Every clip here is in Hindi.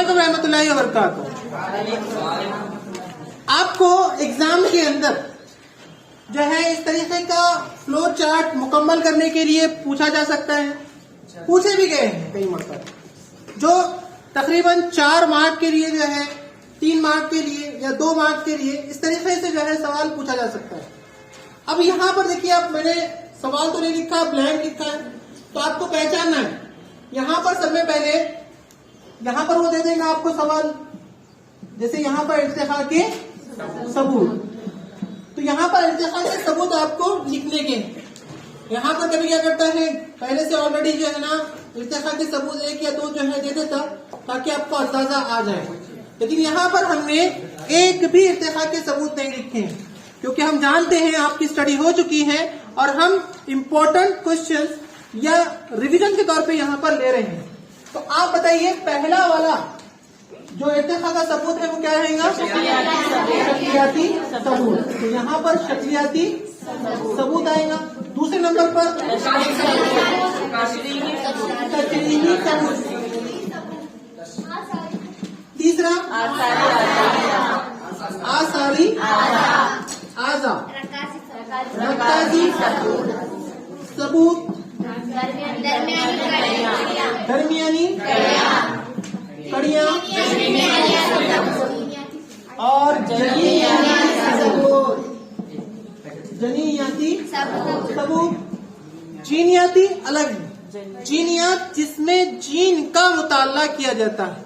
वालेकुम रहमतुल्लाहि व बरकातहू। आपको एग्जाम के अंदर जो है इस तरीके का फ्लो चार्ट मुकम्मल करने के लिए पूछा जा सकता है, पूछे भी गए हैं कई मरतबा, जो तकरीबन 4 मार्क के लिए जो है 3 मार्क के लिए या 2 मार्क के लिए इस तरीके से जो है सवाल पूछा जा सकता है। अब यहाँ पर देखिए, आप मैंने सवाल तो नहीं लिखा, ब्लैंक लिखा है, तो आपको पहचानना है। यहाँ पर सब में पहले यहाँ पर वो दे देगा आपको सवाल, जैसे यहाँ पर इर्तिखा के सबूत, तो यहाँ पर इर्तिखा के सबूत आपको लिखने के। यहाँ पर कभी क्या करता है, पहले से ऑलरेडी जो है ना इर्तिखा के सबूत 1 या 2 जो है दे देता ताकि आपको अंदाजा आ जाए, लेकिन यहाँ पर हमने एक भी इर्तिखा के सबूत नहीं लिखे हैं, क्योंकि हम जानते हैं आपकी स्टडी हो चुकी है और हम इम्पोर्टेंट क्वेश्चंस या रिवीजन के तौर पे यहाँ पर ले रहे हैं। तो आप बताइए, पहला वाला जो इर्तिखा का सबूत है वो क्या रहेगा? शक्लियाती सबूत। तो यहाँ पर शक्लियाती सबूत आएगा। दूसरे नंबर पर तशरीही सबूत। तीसरा आसारी आजा। रक्काजी सबूत। दरमियानी कड़ियाँ और जनीयाती सबूत। जीनियाती अलग है। जीनियात जिसमें जीन का मुताला किया जाता है,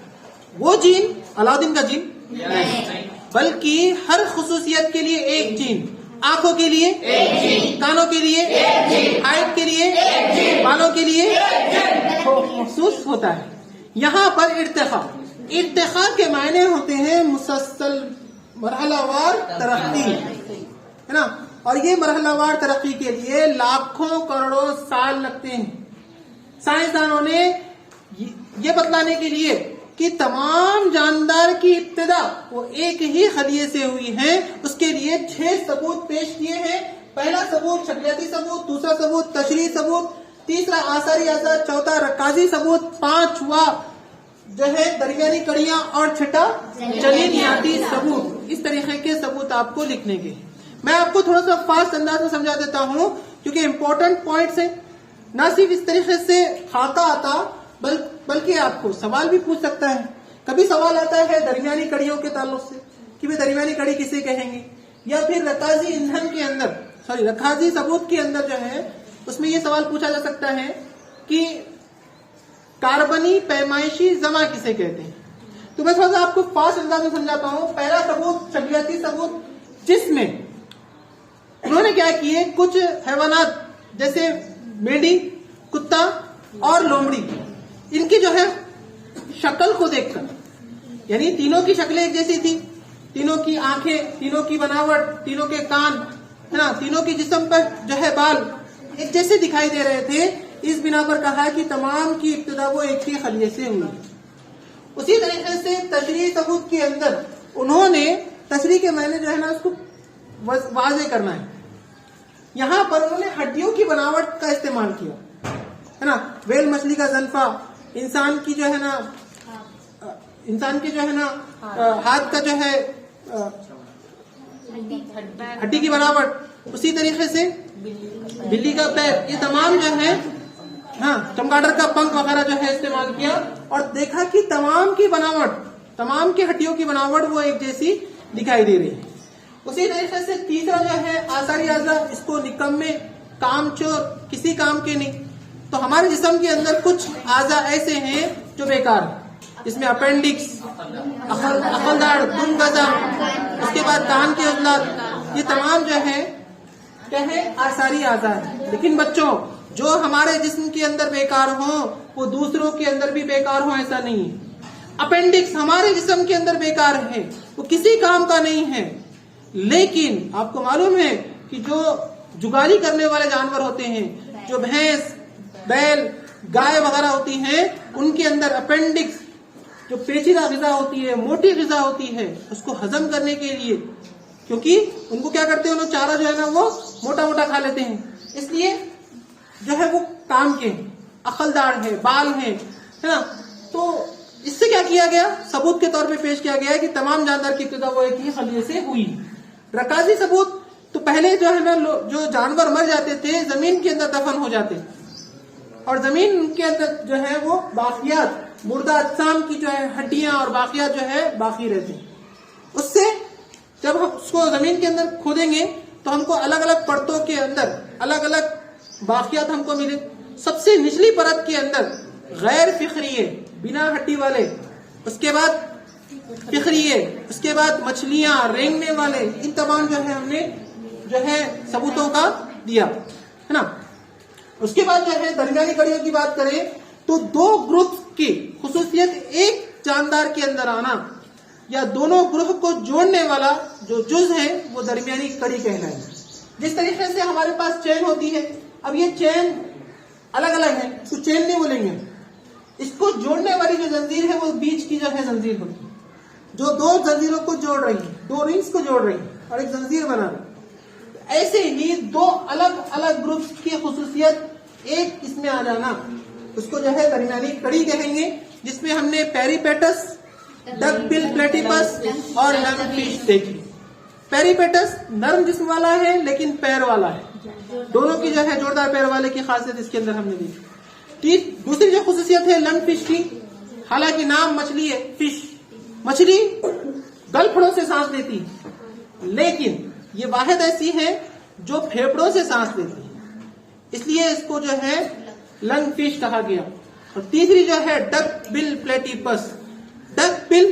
वो जीन अलाउद्दीन का जीन नहीं, बल्कि हर खुसूसियत के लिए एक जीन। आंखों के लिए एक जीन, कानों के लिए एक जीन, हाइट के लिए एक जीन, बालों के लिए एक जीन महसूस होता है। यहाँ पर इर्तिखा के मायने होते हैं मुसलसल मरहलावार तरक्की, है ना, और ये मरहलावार तरक्की के लिए लाखों करोड़ों साल लगते हैं। साइंसदानों ने ये बतलाने के लिए कि तमाम जानदार की इब्तिदा वो एक ही खलिए से हुई है, उसके लिए 6 सबूत पेश किए हैं। पहला सबूत शक्लियाती सबूत, दूसरा सबूत तशरीही सबूत, तीसरा आसारी आजाद, चौथा रक्काजी सबूत, 5वां जो है दरमियानी कड़ियां और छठा जनीनियाती सबूत। इस तरीके के सबूत आपको लिखने के। मैं आपको थोड़ा सा फास्ट अंदाज में समझा देता हूँ, क्योंकि इम्पोर्टेंट पॉइंट्स है। न सिर्फ इस तरीके से खाका आता, बल्कि आपको सवाल भी पूछ सकता है। कभी सवाल आता है दरमियानी कड़ियों के ताल्लुक से कि वे दरमियानी कड़ी किसे कहेंगे, या फिर रक्काजी ईंधन के अंदर, रक्काजी सबूत के अंदर जो है उसमें ये सवाल पूछा जा सकता है कि कार्बनी पैमाइशी जमा किसे कहते हैं। तो मैं थोड़ा सा आपको फास्ट अंदाज में समझाता हूँ। पहला सबूत शक्लियाती सबूत, जिसमें उन्होंने क्या किए, कुछ हैवानात जैसे मेंढी, कुत्ता और लोमड़ी, इनकी जो है शक्ल को देखकर, यानी तीनों की शक्लें एक जैसी थी, तीनों की आंखें, तीनों की बनावट, तीनों के कान, है ना, तीनों की जिस्म पर जो है बाल एक जैसे दिखाई दे रहे थे। इस बिना पर कहा कि तमाम की इब्तिदा वो एक ही खलिए से हुई। उसी तरीके से तशरीही सबूत के अंदर उन्होंने तशरीह के मायने जो है ना उसको वाज़े करना है। यहाँ पर उन्होंने हड्डियों की बनावट का इस्तेमाल किया, है ना, वेल मछली का जल्फा, इंसान की जो है ना हाथ का जो है हड्डी की बनावट, उसी तरीके से बिल्ली का पैर, ये तमाम जो है, हाँ, चमगादड़ का पंख वगैरह जो है इस्तेमाल किया और देखा कि तमाम की बनावट, तमाम की हड्डियों की बनावट वो एक जैसी दिखाई दे रही है। उसी तरीके से तीसरा जो है आसारी आजा, इसको निकम्मे, कामचोर, किसी काम के नहीं। तो हमारे जिस्म के अंदर कुछ आजा ऐसे हैं जो बेकार है, इसमें अपेंडिक्स, अकलदाड़, दुम गजा, उसके बाद कान के अजलात, ये तमाम जो है क्या है, आसारी आजा है। लेकिन बच्चों, जो हमारे जिस्म के अंदर बेकार हो वो दूसरों के अंदर भी बेकार हो ऐसा नहीं है। अपेंडिक्स हमारे जिस्म के अंदर बेकार है, वो किसी काम का नहीं है, लेकिन आपको मालूम है कि जो जुगाली करने वाले जानवर होते हैं, जो भैंस, बैल, गाय वगैरह होती हैं, उनके अंदर अपेंडिक्स जो पेचीदा ग़िज़ा होती है, मोटी ग़िज़ा होती है, उसको हजम करने के लिए, क्योंकि उनको क्या करते हैं, उन्होंने चारा जो है ना वो मोटा मोटा खा लेते हैं, इसलिए जो है वो काम के अकलदार है, बाल है ना। तो इससे क्या किया गया, सबूत के तौर पे पेश किया गया कि तमाम जानदार की इब्तिदा वो एक ही खलिए से हुई। रकाजी सबूत तो पहले जो है ना, जो जानवर मर जाते थे जमीन के अंदर दफन हो जाते, और जमीन के अंदर जो है वो बाकियात, मुर्दा अजसाम की जो है हड्डियां और बाकियात जो है बाकी रहते। उससे जब हम उसको जमीन के अंदर खोदेंगे तो हमको अलग अलग परतों के अंदर अलग अलग बाकियात हमको मिले। सबसे निचली परत के अंदर गैर फिक्रिये, बिना हड्डी वाले, उसके बाद फिक्रिये, उसके बाद मछलियां, रेंगने वाले, इन तमाम जो है हमने जो है सबूतों का दिया, है ना। उसके बाद जो है दरमियानी कड़ियों की बात करें तो दो ग्रुप की खुसूसियत एक जानदार के अंदर आना या दोनों ग्रुप को जोड़ने वाला जो जुज है वो दरमियानी कड़ी कहलाए। जिस तरीके से हमारे पास चेन होती है, अब ये चेन अलग अलग है तो चेन नहीं बोलेंगे, इसको जोड़ने वाली जो जंजीर है वो बीच की जो है जंजीर होती है, जो दो जंजीरों को जोड़ रही है, दो रिंग्स को जोड़ रही है और एक जंजीर बना रही है। ऐसे ही दो अलग अलग ग्रुप्स की खुसूसियत एक इसमें आ जाना, उसको जो है दरमियानी कड़ी कहेंगे, जिसमें हमने पेरिपेटस, डक बिल प्लेटिपस और लंगफिश देखी। पेरिपेटस नर्म जिस्म वाला है लेकिन पैर वाला है, दोनों की जो है जोरदार पैर वाले की खासियत इसके अंदर हमने देखी। दूसरी जो खुसूसियत है लंगफिश की, हालांकि नाम मछली है, फिश, मछली गलफड़ों से सांस लेती है, लेकिन ये वाहिद ऐसी है जो फेफड़ों से सांस लेती है, इसलिए इसको जो है लंग फिश कहा गया। और तीसरी जो है duck bill platypus, duck bill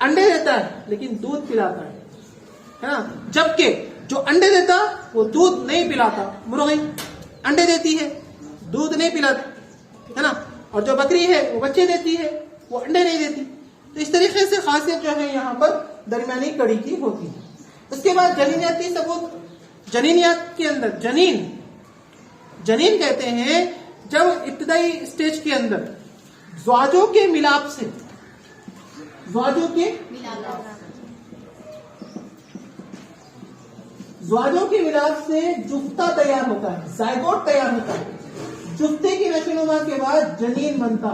अंडे देता है लेकिन दूध पिलाता है ना, जबकि जो अंडे देता वो दूध नहीं पिलाता। मुर्गी अंडे देती है, दूध नहीं पिलाती, है ना, और जो बकरी है वो बच्चे देती है, वो अंडे नहीं देती। तो इस तरीके से खासियत जो है यहाँ पर दरमियानी कड़ी की होती है। उसके बाद जनीनियाती सबूत, जनीनियात के अंदर जनीन कहते हैं जब इब्तिदाई स्टेज के अंदर ज़्वाजों के मिलाप से, ज़्वाजों के मिलाप से जुफ्ता तैयार होता है, जायगोट तैयार होता है। जुफ्ते की नशोनुमा के बाद जनीन बनता,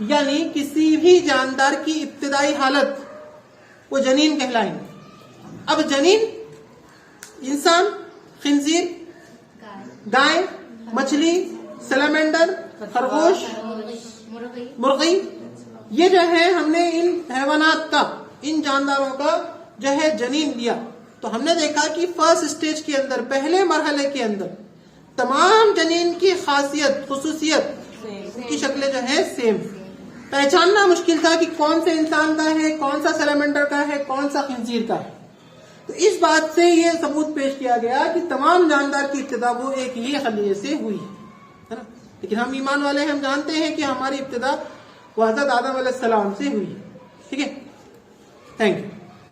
यानी किसी भी जानदार की इब्तिदाई हालत वो जनीन कहलाएंगे। अब जनीन इंसान, खिंजीर, गाय, मछली, सैलमेंडर, खरगोश, मुर्गी, ये जो है हमने इन हैवानात का, इन जानदारों का जो है जनीन लिया। तो हमने देखा कि फर्स्ट स्टेज के अंदर, पहले मरहले के अंदर तमाम जनीन की खासियत, खुसूसियत, उनकी शक्लें जो है सेम। पहचानना मुश्किल था कि कौन से इंसान का है, कौन सा सैलमेंडर का है, कौन सा खिंजीर का है। तो इस बात से ये सबूत पेश किया गया कि तमाम जानदार की इब्तिदा वो एक ही खलिए से हुई है ना। लेकिन हम ईमान वाले हैं, हम जानते हैं कि हमारी इब्तिदा वो हज़रत आदम अलैहिस्सलाम से हुई है। ठीक है, थैंक यू।